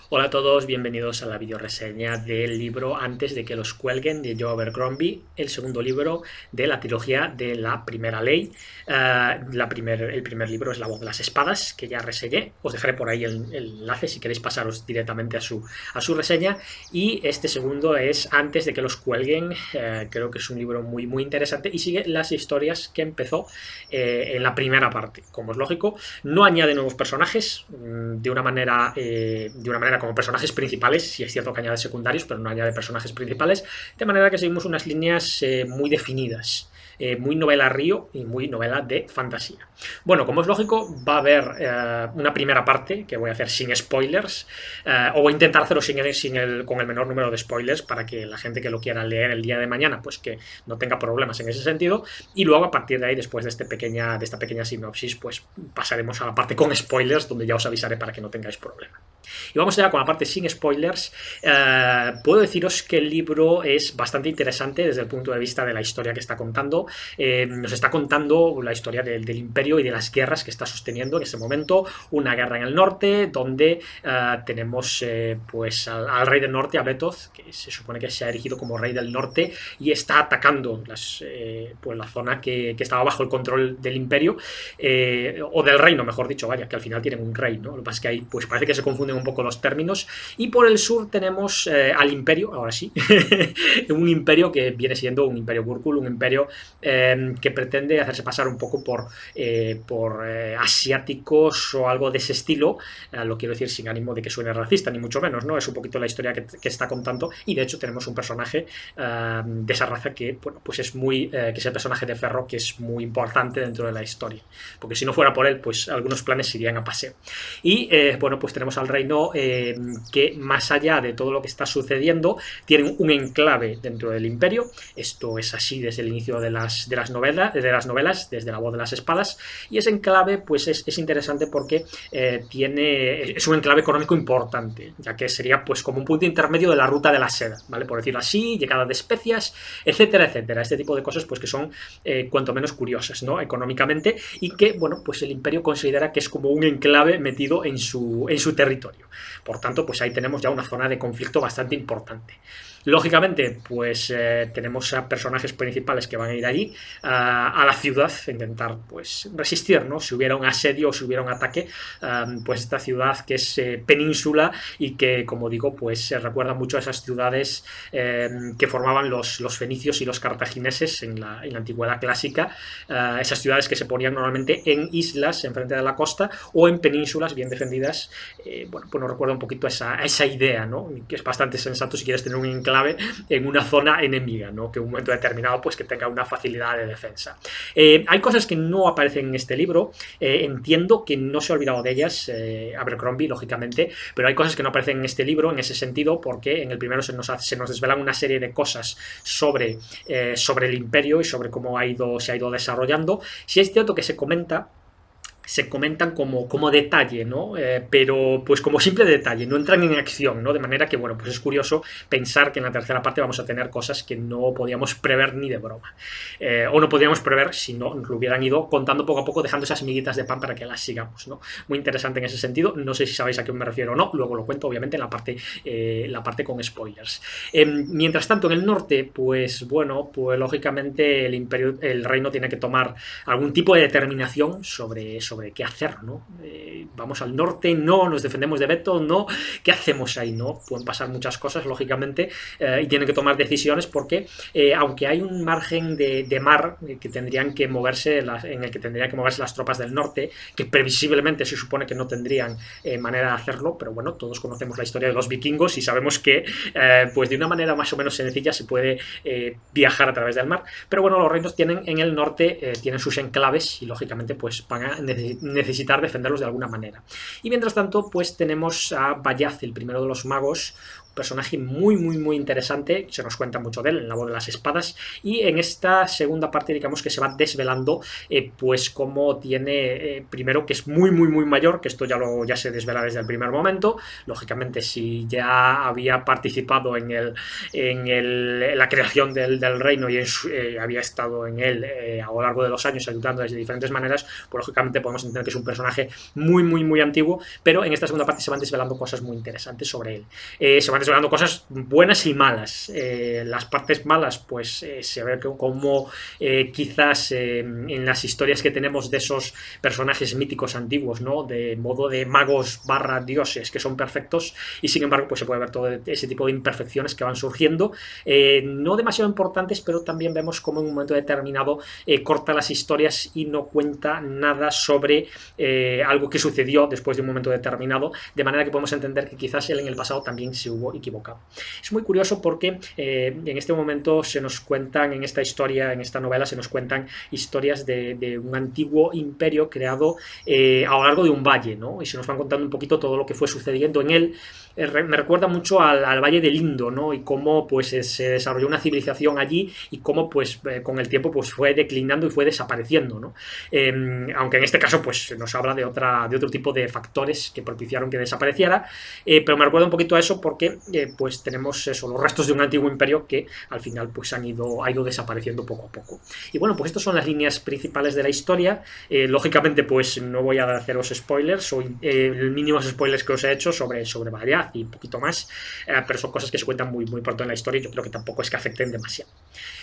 Hola a todos, bienvenidos a la videoreseña del libro Antes de que los cuelguen de Joe Abercrombie, el segundo libro de la trilogía de La Primera Ley. El primer libro es La Voz de las Espadas, que ya reseñé. Os dejaré por ahí el enlace si queréis pasaros directamente a su reseña. Y este segundo es Antes de que los cuelguen. Creo que es un libro muy, muy interesante y sigue las historias que empezó en la primera parte. Como es lógico, no añade nuevos personajes de una manera como personajes principales. Sí es cierto que añade secundarios, pero no añade personajes principales, de manera que seguimos unas líneas muy definidas. Muy novela río y muy novela de fantasía. Bueno, como es lógico, va a haber una primera parte que voy a hacer sin spoilers, o voy a intentar hacerlo con el menor número de spoilers para que la gente que lo quiera leer el día de mañana, pues que no tenga problemas en ese sentido. Y luego, a partir de ahí, después de esta pequeña sinopsis, pues pasaremos a la parte con spoilers, donde ya os avisaré para que no tengáis problema. Y vamos allá con la parte sin spoilers. Puedo deciros que el libro es bastante interesante desde el punto de vista de la historia que está contando. Nos está contando la historia del imperio y de las guerras que está sosteniendo en ese momento. Una guerra en el norte donde tenemos pues al rey del norte, a Betoth, que se supone que se ha erigido como rey del norte y está atacando pues la zona que estaba bajo el control del imperio, o del reino, mejor dicho, vaya, que al final tienen un rey, ¿no? Lo que pasa es que ahí pues parece que se confunden un poco los términos. Y por el sur tenemos al imperio, ahora sí, un imperio que viene siendo un imperio Burkul, un imperio que pretende hacerse pasar un poco por asiáticos o algo de ese estilo. Lo quiero decir sin ánimo de que suene racista, ni mucho menos, ¿no? Es un poquito la historia que está contando, y de hecho tenemos un personaje de esa raza que, bueno, pues es muy, que es el personaje de Ferro, que es muy importante dentro de la historia, porque si no fuera por él, pues algunos planes se irían a paseo. Y bueno, pues tenemos al reino que, más allá de todo lo que está sucediendo, tienen un enclave dentro del imperio. Esto es así desde el inicio de las novelas, desde La Voz de las Espadas. Y ese enclave pues es interesante porque es un enclave económico importante, ya que sería pues como un punto intermedio de la ruta de la seda, ¿vale? Por decirlo así, llegada de especias, etcétera, etcétera. Este tipo de cosas pues que son cuanto menos curiosas, ¿no? Económicamente, y que, bueno, pues el imperio considera que es como un enclave metido en su territorio. Por tanto, pues ahí tenemos ya una zona de conflicto bastante importante. Lógicamente, pues tenemos a personajes principales que van a ir allí a la ciudad a intentar pues resistir, ¿no? Si hubiera un asedio o si hubiera un ataque, pues esta ciudad que es península y que, como digo, pues se recuerda mucho a esas ciudades que formaban los fenicios y los cartagineses en la antigüedad clásica. Esas ciudades que se ponían normalmente en islas enfrente de la costa o en penínsulas bien defendidas. Bueno, pues nos recuerda un poquito a esa idea, ¿no? Que es bastante sensato si quieres tener un enclave en una zona enemiga, ¿no? Que en un momento determinado pues que tenga una facilidad de defensa. Hay cosas que no aparecen en este libro. Entiendo que no se ha olvidado de ellas Abercrombie, lógicamente, pero hay cosas que no aparecen en este libro en ese sentido, porque en el primero se nos desvelan una serie de cosas sobre el imperio y sobre cómo se ha ido desarrollando. Si es cierto que se comentan como detalle, ¿no? Pero pues como simple detalle, no entran en acción, ¿no? De manera que, bueno, pues es curioso pensar que en la tercera parte vamos a tener cosas que no podíamos prever ni de broma. O no podíamos prever si no nos lo hubieran ido contando poco a poco, dejando esas miguitas de pan para que las sigamos, ¿no? Muy interesante en ese sentido. No sé si sabéis a qué me refiero o no, luego lo cuento, obviamente, en la parte con spoilers. Mientras tanto, en el norte, pues bueno, pues lógicamente el reino tiene que tomar algún tipo de determinación sobre qué hacer, ¿no? Vamos al norte, no, nos defendemos de Betoth, no, ¿qué hacemos ahí, no? Pueden pasar muchas cosas, lógicamente, y tienen que tomar decisiones porque, aunque hay un margen de mar que tendrían que moverse en el que tendrían que moverse las tropas del norte, que previsiblemente se supone que no tendrían manera de hacerlo, pero bueno, todos conocemos la historia de los vikingos y sabemos que pues de una manera más o menos sencilla se puede viajar a través del mar. Pero bueno, los reinos tienen en el norte tienen sus enclaves y lógicamente pues van a necesitar defenderlos de alguna manera. Y mientras tanto, pues tenemos a Bayaz, el primero de los magos, personaje muy, muy, muy interesante, se nos cuenta mucho de él en La Voz de las Espadas, y en esta segunda parte, digamos que se va desvelando, pues cómo tiene, primero que es muy, muy, muy mayor, que esto ya se desvela desde el primer momento, lógicamente si ya había participado en la creación del reino y había estado en él a lo largo de los años ayudando de diferentes maneras, pues lógicamente podemos entender que es un personaje muy, muy, muy antiguo, pero en esta segunda parte se van desvelando cosas muy interesantes sobre él. Se van desvelando cosas buenas y malas. Las partes malas, pues se ve como quizás en las historias que tenemos de esos personajes míticos antiguos, ¿no? De modo de magos barra dioses que son perfectos, y sin embargo pues se puede ver todo ese tipo de imperfecciones que van surgiendo, no demasiado importantes, pero también vemos como en un momento determinado corta las historias y no cuenta nada sobre algo que sucedió después de un momento determinado, de manera que podemos entender que quizás él en el pasado también se hubo equivocado. Es muy curioso porque en este momento se nos cuentan, en esta historia, en esta novela, se nos cuentan historias de un antiguo imperio creado a lo largo de un valle, ¿no? Y se nos van contando un poquito todo lo que fue sucediendo en él. Me recuerda mucho al Valle del Indo, ¿no? Y cómo pues se desarrolló una civilización allí y cómo pues con el tiempo pues fue declinando y fue desapareciendo, ¿no? Aunque en este caso pues nos habla de otro tipo de factores que propiciaron que desapareciera, pero me recuerda un poquito a eso porque pues tenemos eso, los restos de un antiguo imperio que al final pues ha ido desapareciendo poco a poco. Y bueno, pues estas son las líneas principales de la historia. Lógicamente pues no voy a haceros spoilers, el mínimos spoilers que os he hecho sobre Bayard y un poquito más, pero son cosas que se cuentan muy, muy pronto en la historia y yo creo que tampoco es que afecten demasiado.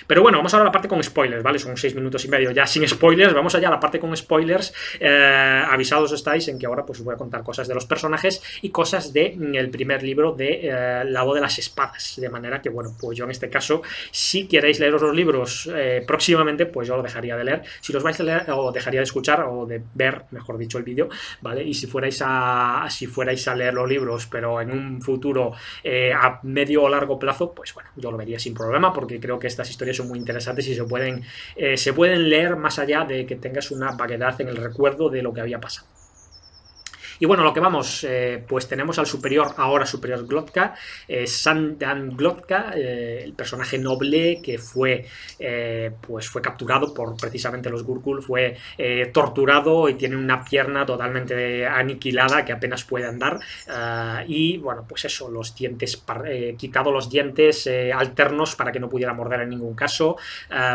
Pero bueno, vamos ahora a la parte con spoilers, ¿vale? Son 6 minutos y medio ya sin spoilers, vamos allá a la parte con spoilers. Avisados estáis en que ahora pues os voy a contar cosas de los personajes y cosas del primer libro de La Voz de las Espadas, de manera que bueno, pues yo en este caso, si queréis leeros los libros próximamente, pues yo lo dejaría de leer. Si los vais a leer, o dejaría de escuchar o de ver, mejor dicho, el vídeo, ¿vale? Y si fuerais a leer los libros, pero en un futuro a medio o largo plazo, pues bueno, yo lo vería sin problema, porque creo que estas historias son muy interesantes y se pueden leer más allá de que tengas una vaguedad en el recuerdo de lo que había pasado. Y bueno, lo que vamos, pues tenemos al ahora superior Glodka, Sandan Glodka, el personaje noble que fue capturado por precisamente los Gurkul, fue torturado y tiene una pierna totalmente aniquilada que apenas puede andar, y bueno, pues eso, los dientes, quitado los dientes alternos para que no pudiera morder en ningún caso,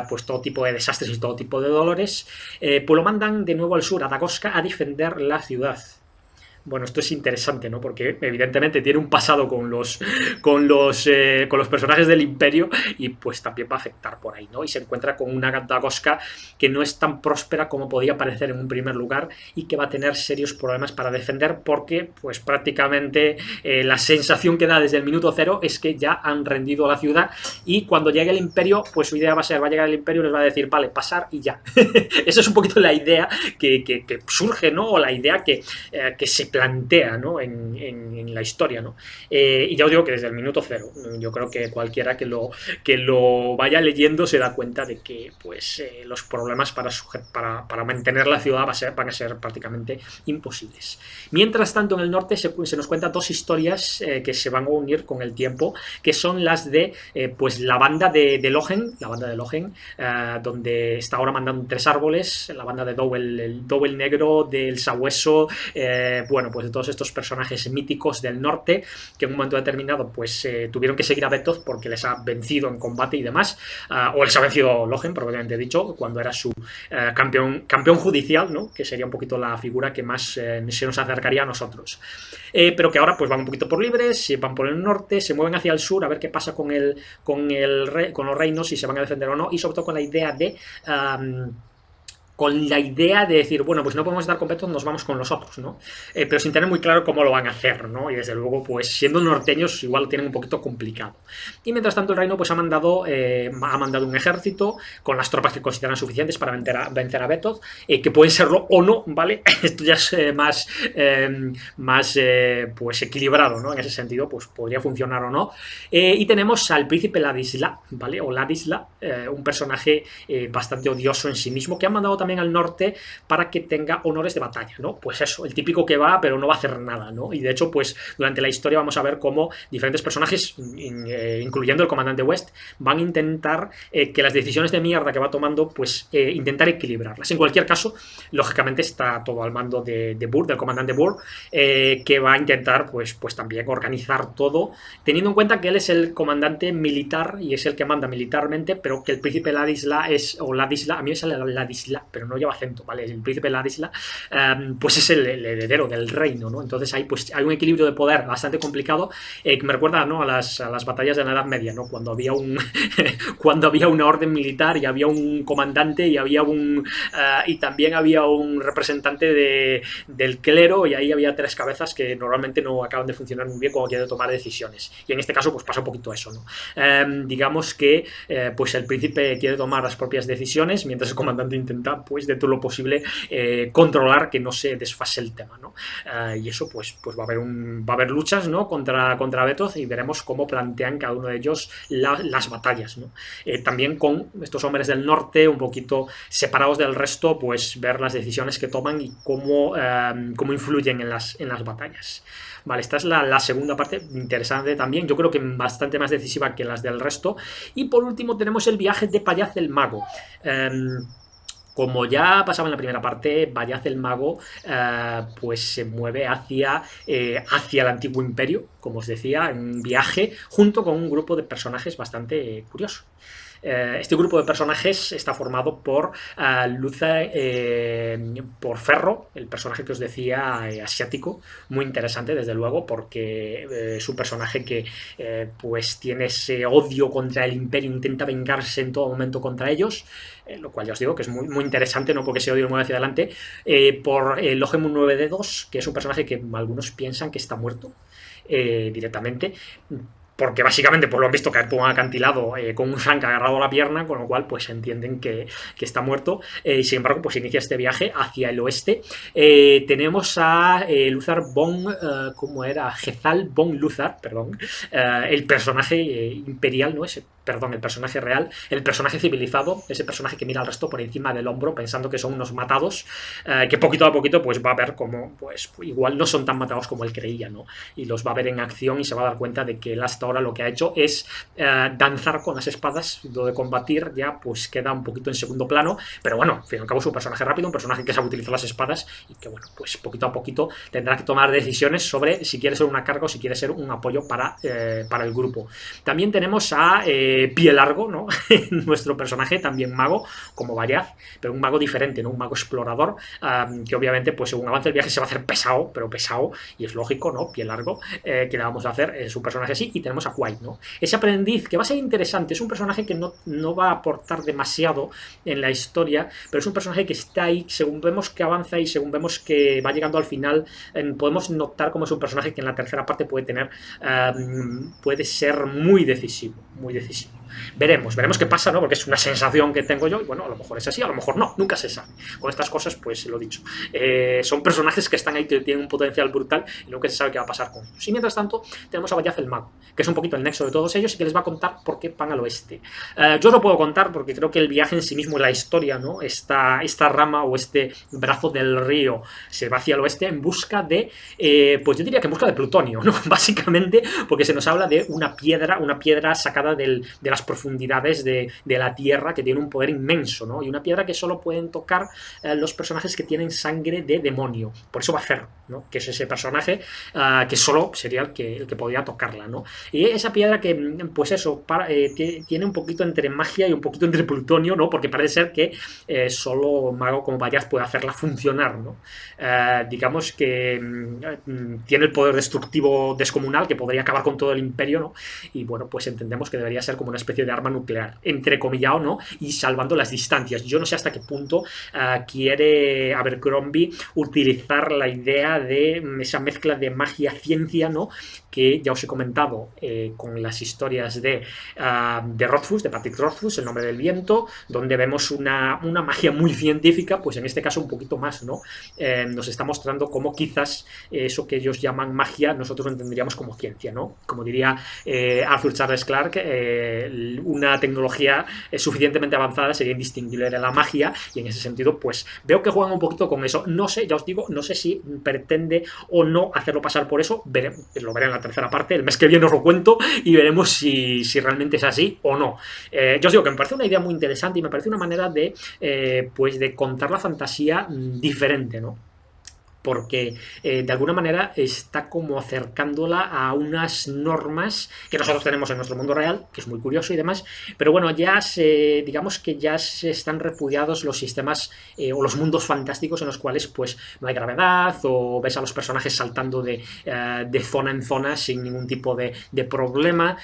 pues todo tipo de desastres y todo tipo de dolores, pues lo mandan de nuevo al sur, a Dagoska, a defender la ciudad. Bueno, esto es interesante, ¿no? Porque evidentemente tiene un pasado con los personajes del Imperio y pues también va a afectar por ahí, ¿no? Y se encuentra con una Dagoska que no es tan próspera como podía parecer en un primer lugar y que va a tener serios problemas para defender porque pues prácticamente la sensación que da desde el minuto cero es que ya han rendido la ciudad y cuando llegue el Imperio, pues su idea va a llegar el Imperio y les va a decir, vale, pasar y ya. Esa es un poquito la idea que surge, ¿no? O la idea que se plantea, ¿no? en la historia, ¿no? Y ya os digo que desde el minuto cero, yo creo que cualquiera que lo vaya leyendo se da cuenta de que pues los problemas para mantener la ciudad van a ser prácticamente imposibles. Mientras tanto, en el norte se nos cuentan dos historias que se van a unir con el tiempo, que son las de pues la banda de Logen, donde está ahora mandando 3 árboles, la banda de Dowell, el Dowell negro, del Sabueso, bueno, pues de todos estos personajes míticos del norte que en un momento determinado pues tuvieron que seguir a Betoz porque les ha vencido en combate y demás, o les ha vencido Logen, probablemente dicho, cuando era su campeón judicial, ¿no? Que sería un poquito la figura que más se nos acercaría a nosotros, pero que ahora pues van un poquito por libres, van por el norte, se mueven hacia el sur a ver qué pasa con los reinos, si se van a defender o no, y sobre todo con la idea de decir, bueno, pues no podemos estar completos, nos vamos con los otros, ¿no? Pero sin tener muy claro cómo lo van a hacer, ¿no? Y desde luego, pues siendo norteños, igual lo tienen un poquito complicado. Y mientras tanto, el reino pues ha mandado un ejército con las tropas que consideran suficientes para vencer a Betoz, que pueden serlo o no, ¿vale? Esto ya es más pues equilibrado, ¿no? En ese sentido, pues podría funcionar o no. Y tenemos al príncipe Ladisla, ¿vale? O Ladisla, un personaje bastante odioso en sí mismo, que ha mandado también también al norte para que tenga honores de batalla, ¿no? Pues eso, el típico que va pero no va a hacer nada, ¿no? Y de hecho, pues durante la historia vamos a ver cómo diferentes personajes, incluyendo el comandante West, van a intentar que las decisiones de mierda que va tomando, pues intentar equilibrarlas. En cualquier caso, lógicamente está todo al mando de Burr, del comandante Burr, que va a intentar pues también organizar todo, teniendo en cuenta que él es el comandante militar y es el que manda militarmente, pero que el príncipe Ladisla o Ladisla, a mí me sale Ladisla, pero no lleva acento, ¿vale? El príncipe Ladisla, pues es el heredero del reino, ¿no? Entonces ahí pues hay un equilibrio de poder bastante complicado, que me recuerda, ¿no?, a las batallas de la Edad Media, ¿no? Cuando había cuando había una orden militar y había un comandante y había y también había un representante del clero, y ahí había tres cabezas que normalmente no acaban de funcionar muy bien cuando quieren tomar decisiones. Y en este caso pues pasa un poquito eso, ¿no? Digamos que pues el príncipe quiere tomar las propias decisiones, mientras el comandante intenta pues de todo lo posible controlar que no se desfase el tema, ¿no? Y eso pues va a haber luchas, ¿no?, contra Betoth, y veremos cómo plantean cada uno de ellos las batallas, ¿no? También con estos hombres del norte un poquito separados del resto, pues ver las decisiones que toman y cómo influyen en las batallas. Vale, esta es la segunda parte, interesante también, yo creo que bastante más decisiva que las del resto. Y por último tenemos el viaje de Bayaz el Mago. Como ya pasaba en la primera parte, Bayaz el Mago pues se mueve hacia el antiguo imperio, como os decía, en un viaje junto con un grupo de personajes bastante curioso. Este grupo de personajes está formado por Luther, por Ferro, el personaje que os decía, asiático, muy interesante desde luego, porque es un personaje que pues tiene ese odio contra el imperio, intenta vengarse en todo momento contra ellos, lo cual ya os digo que es muy, muy interesante, no porque ese odio mueve hacia adelante. Por Logemun 9D2, que es un personaje que algunos piensan que está muerto directamente, porque básicamente pues lo han visto caer por un acantilado con un Shank agarrado a la pierna, con lo cual pues entienden que está muerto, y sin embargo pues inicia este viaje hacia el oeste. Tenemos a Luthar von ¿cómo era? Gezal von Luthar, perdón, el personaje imperial, ¿no? El personaje real, el personaje civilizado, ese personaje que mira al resto por encima del hombro pensando que son unos matados, que poquito a poquito pues va a ver como pues igual no son tan matados como él creía, ¿no? Y los va a ver en acción y se va a dar cuenta de que él hasta ahora lo que ha hecho es danzar con las espadas, lo de combatir ya pues queda un poquito en segundo plano, pero bueno, al fin y al cabo es un personaje rápido, un personaje que sabe utilizar las espadas y que bueno, pues poquito a poquito tendrá que tomar decisiones sobre si quiere ser una carga o si quiere ser un apoyo para el grupo. También tenemos a Pie Largo, ¿no? Nuestro personaje, también mago, como Bayaz, pero un mago diferente, ¿no? Un mago explorador, que obviamente, pues según avance el viaje se va a hacer pesado, pero pesado, y es lógico, ¿no? Pie Largo, que le vamos a hacer, es un personaje así, y tenemos a Quaid, ¿no? Ese aprendiz, que va a ser interesante, es un personaje que no va a aportar demasiado en la historia, pero es un personaje que está ahí, según vemos que avanza y según vemos que va llegando al final, podemos notar cómo es un personaje que en la tercera parte puede ser muy decisivo, muy decisivo. Veremos qué pasa, ¿no? Porque es una sensación que tengo yo y bueno, a lo mejor es así, a lo mejor no, nunca se sabe. Con estas cosas, pues lo dicho, son personajes que están ahí, que tienen un potencial brutal y nunca se sabe qué va a pasar con ellos. Y mientras tanto, tenemos a Bayaz el Mago, que es un poquito el nexo de todos ellos y que les va a contar por qué van al oeste. Yo os lo puedo contar porque creo que el viaje en sí mismo, la historia, ¿no? Esta rama o este brazo del río se va hacia el oeste en busca de, pues yo diría que en busca de plutonio, ¿no? Básicamente, porque se nos habla de una piedra sacada de las profundidades de la tierra, que tiene un poder inmenso, ¿no? Y una piedra que solo pueden tocar los personajes que tienen sangre de demonio. Por eso va a Ferro, ¿no? Que es ese personaje que solo sería el que podría tocarla, ¿no? Y esa piedra que, pues eso, tiene un poquito entre magia y un poquito entre plutonio, ¿no? Porque parece ser que solo un mago como Bayaz puede hacerla funcionar, ¿no? Digamos que tiene el poder destructivo descomunal que podría acabar con todo el imperio, ¿no? Y bueno, pues entendemos que debería ser como una especie de arma nuclear, entrecomillado, ¿no? Y salvando las distancias. Yo no sé hasta qué punto quiere Abercrombie utilizar la idea de esa mezcla de magia-ciencia, ¿no? Que ya os he comentado con las historias de Rothfuss, de Patrick Rothfuss, El nombre del viento, donde vemos una magia muy científica, pues en este caso un poquito más, ¿no? Nos está mostrando cómo quizás eso que ellos llaman magia, nosotros lo entenderíamos como ciencia, ¿no? Como diría Arthur Charles Clarke, una tecnología suficientemente avanzada sería indistinguible de la magia, y en ese sentido pues veo que juegan un poquito con eso. No sé, ya os digo, no sé si pretende o no hacerlo pasar por eso. Lo veré en la tercera parte, el mes que viene os lo cuento y veremos si realmente es así o no. Yo os digo que me parece una idea muy interesante y me parece una manera de pues de contar la fantasía diferente, ¿no? Porque de alguna manera está como acercándola a unas normas que nosotros tenemos en nuestro mundo real, que es muy curioso y demás, pero bueno, digamos que ya se están repudiados los sistemas o los mundos fantásticos en los cuales pues no hay gravedad, o ves a los personajes saltando de zona en zona sin ningún tipo de problema.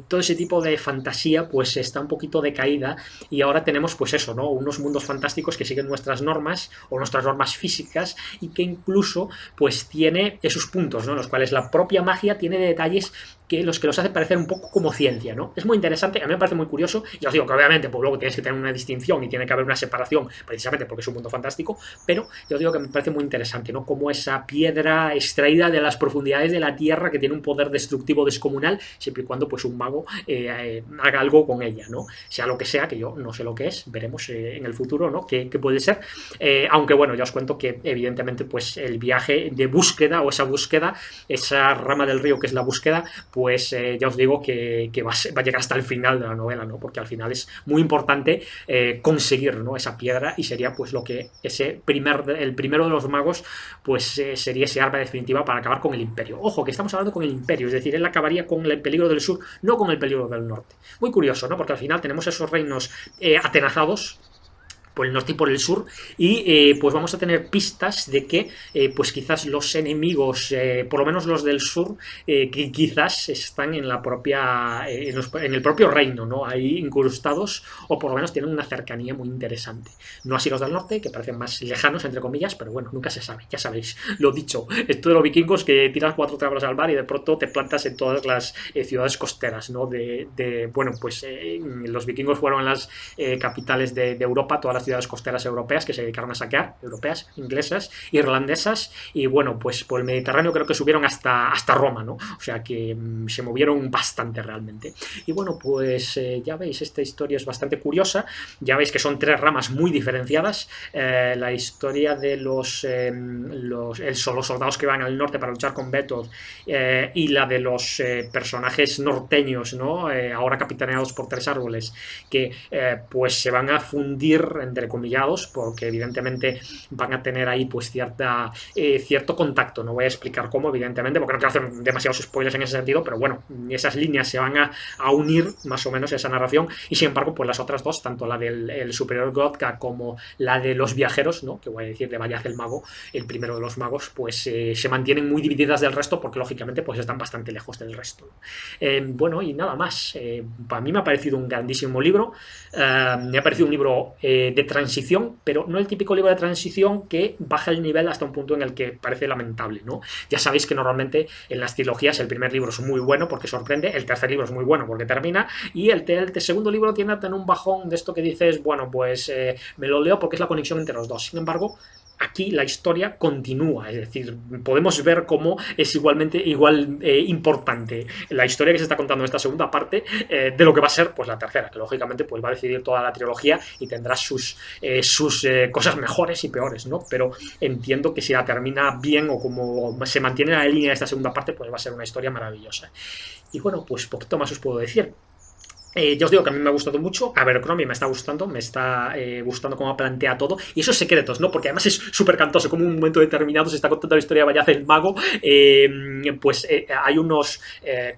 Todo ese tipo de fantasía pues está un poquito decaída, y ahora tenemos pues eso, ¿no? Unos mundos fantásticos que siguen nuestras normas o nuestras normas físicas, y que incluso pues tiene esos puntos, ¿no? En los cuales la propia magia tiene detalles que los hace parecer un poco como ciencia, ¿no? Es muy interesante, a mí me parece muy curioso. Ya os digo que obviamente pues luego tienes que tener una distinción y tiene que haber una separación precisamente porque es un mundo fantástico, pero yo os digo que me parece muy interesante, ¿no? Como esa piedra extraída de las profundidades de la tierra, que tiene un poder destructivo descomunal, siempre y cuando pues un mago haga algo con ella, ¿no? Sea lo que sea, que yo no sé lo que es, veremos en el futuro, ¿no? ¿Qué puede ser? Aunque bueno, ya os cuento que evidentemente pues el viaje de búsqueda, o esa búsqueda, esa rama del río que es la búsqueda, pues ya os digo que va a llegar hasta el final de la novela, ¿no? Porque al final es muy importante conseguir, ¿no? Esa piedra, y sería pues lo que el primero de los magos pues sería ese arma definitiva para acabar con el imperio. Ojo, que estamos hablando con el imperio, es decir, él acabaría con el peligro del sur, no con el peligro del norte. Muy curioso, ¿no? Porque al final tenemos esos reinos atenazados por el norte y por el sur, y pues vamos a tener pistas de que pues quizás los enemigos, por lo menos los del sur, que quizás están en la propia en el propio reino, ¿no? Ahí incrustados, o por lo menos tienen una cercanía muy interesante. No así los del norte, que parecen más lejanos entre comillas, pero bueno, nunca se sabe, ya sabéis, lo dicho, esto de los vikingos, que tiras 4 tablas al mar y de pronto te plantas en todas las ciudades costeras, ¿no? Bueno, pues los vikingos fueron las capitales de Europa, todas las ciudades costeras europeas que se dedicaron a saquear, europeas, inglesas, irlandesas, y bueno, pues por el Mediterráneo creo que subieron hasta Roma, ¿no? O sea que se movieron bastante realmente. Y bueno, pues ya veis, esta historia es bastante curiosa, ya veis que son 3 ramas muy diferenciadas. La historia de los soldados que van al norte para luchar con Beto, y la de los personajes norteños, ¿no? Ahora capitaneados por 3 árboles, que pues se van a fundir entre comillados, porque evidentemente van a tener ahí pues cierto contacto. No voy a explicar cómo, evidentemente, porque no quiero hacer demasiados spoilers en ese sentido, pero bueno, esas líneas se van a unir más o menos, esa narración, y sin embargo pues las otras dos, tanto la del superior Godka como la de los viajeros, ¿no? Que voy a decir de Vallaz el mago, el primero de los magos, pues se mantienen muy divididas del resto, porque lógicamente pues están bastante lejos del resto. Bueno, y nada más. Para mí me ha parecido un grandísimo libro. Me ha parecido un libro de transición, pero no el típico libro de transición que baja el nivel hasta un punto en el que parece lamentable, ¿no? Ya sabéis que normalmente en las trilogías el primer libro es muy bueno porque sorprende, el tercer libro es muy bueno porque termina, y el segundo libro tiene a tener un bajón de esto que dices, bueno, pues me lo leo porque es la conexión entre los dos. Sin embargo, aquí la historia continúa, es decir, podemos ver cómo es igual importante la historia que se está contando en esta segunda parte de lo que va a ser pues la tercera, que lógicamente pues va a decidir toda la trilogía y tendrá sus cosas mejores y peores, ¿no? Pero entiendo que si la termina bien, o como se mantiene la línea de esta segunda parte, pues va a ser una historia maravillosa. Y bueno, pues poquito más os puedo decir. Ya os digo que a mí me ha gustado mucho. Abercrombie me está gustando cómo plantea todo. Y esos secretos, ¿no? Porque además es súper cantoso, como en un momento determinado se está contando la historia de Vallaz el mago. Hay unos,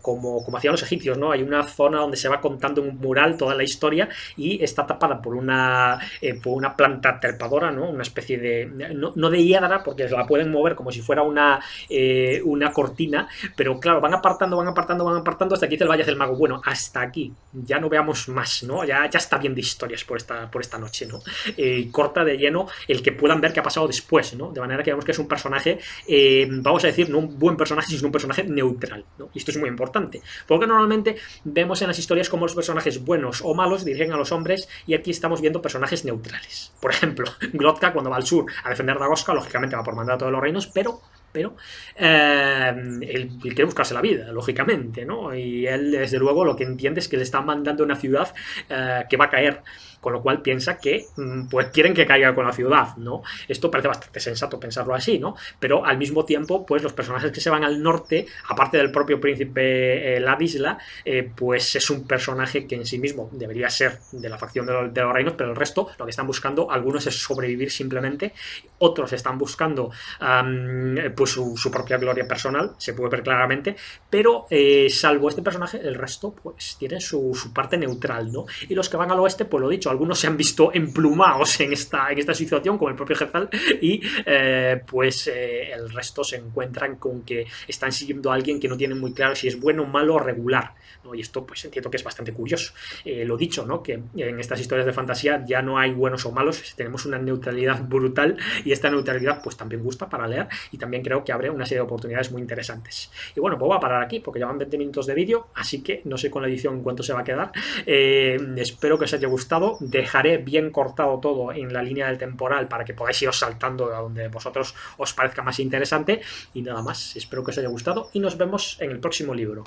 como hacían los egipcios, ¿no? Hay una zona donde se va contando en un mural toda la historia, y está tapada por una planta trepadora, ¿no? Una especie de... No de hiedra, porque la pueden mover como si fuera una cortina, pero claro, van apartando hasta que dice el Vallaz el mago. Bueno, hasta aquí. Ya no veamos más, ¿no? Ya está bien de historias por esta noche, ¿no? Corta de lleno el que puedan ver qué ha pasado después, ¿no? De manera que vemos que es un personaje, vamos a decir, no un buen personaje, sino un personaje neutral, ¿no? Y esto es muy importante, porque normalmente vemos en las historias como los personajes buenos o malos dirigen a los hombres, y aquí estamos viendo personajes neutrales. Por ejemplo, Glotka, cuando va al sur a defender Dagoska, lógicamente va por mandato de los reinos, pero pero él quiere buscarse la vida, lógicamente, ¿no? Y él, desde luego, lo que entiende es que le están mandando a una ciudad que va a caer, con lo cual piensa que pues quieren que caiga con la ciudad, ¿no? Esto parece bastante sensato pensarlo así, ¿no? Pero al mismo tiempo, pues los personajes que se van al norte, aparte del propio príncipe Ladisla, pues es un personaje que en sí mismo debería ser de la facción de los reinos, pero el resto lo que están buscando, algunos es sobrevivir simplemente, otros están buscando pues su propia gloria personal, se puede ver claramente, pero salvo este personaje, el resto pues tiene su parte neutral, ¿no? Y los que van al oeste, pues lo dicho, algunos se han visto emplumados en esta situación, como el propio Jezal, y pues el resto se encuentran con que están siguiendo a alguien que no tienen muy claro si es bueno, malo o regular, ¿no? Y esto pues entiendo que es bastante curioso. Lo dicho, ¿no? Que en estas historias de fantasía ya no hay buenos o malos, tenemos una neutralidad brutal, y esta neutralidad pues también gusta para leer, y también creo que abre una serie de oportunidades muy interesantes. Y bueno, pues voy a parar aquí porque llevan 20 minutos de vídeo, así que no sé con la edición en cuánto se va a quedar. Espero que os haya gustado. Dejaré bien cortado todo en la línea del temporal para que podáis iros saltando a donde vosotros os parezca más interesante. Y nada más, espero que os haya gustado y nos vemos en el próximo libro.